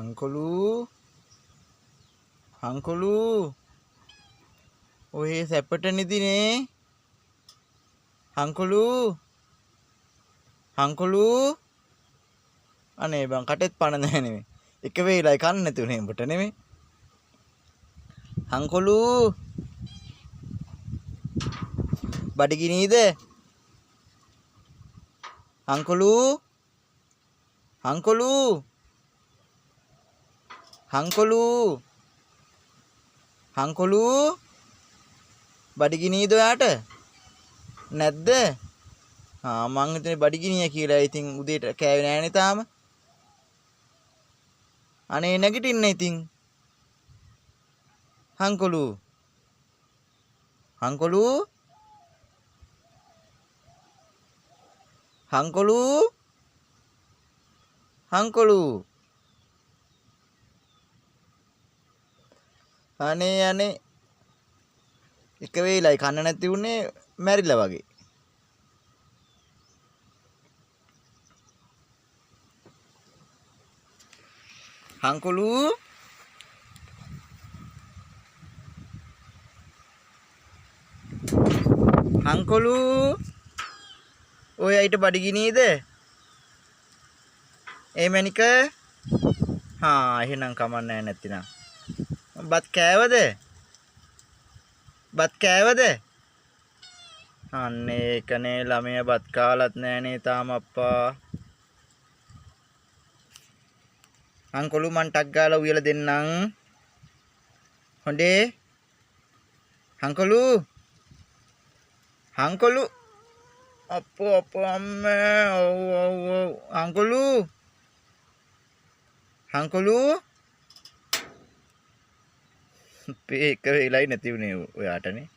අංකොලු අංකොලු ඔය සැපට නිදිනේ අංකොලු අංකොලු අනේ බං කටෙත් පණ නැහැ නෙමෙයි එක වේලයි කන්න නැති උනේ උඹට නෙමෙයි අංකොලු බඩගිනීද අංකොලු අංකොලු අංකොලු අංකොලු බඩගිනීද ඔයාට නැද්ද මං හිතන්නේ බඩගිනිය කියලා. ඉතින් උදේට කෑවේ නෑනේ තාම. අනේ නැගිටින්න ඉතින්. අංකොලු අංකොලු අංකොලු අංකොලු අනේ එක වේලයි කන්න නැති උනේ මැරිලා වගේ. අංකොලු අංකොලු ඔය අයිට බඩගිනීද? මැනික එහෙනම් කමන්නේ නැතිනම්. බත් කෑවද? බත් කෑවද? අනේ ඒකනේ ළමයා බත් කාලත් නෑනේ තාම අප්පා. අංකොලු මං ටක් ගාලා උයලා දෙන්නම්. හොඳේ. අංකොලු අංකොලු අප්පෝ අම්මේ ඔව් අංකොලු අංකොලු මේක වෙලයි නැති උනේ ඔයාටනේ.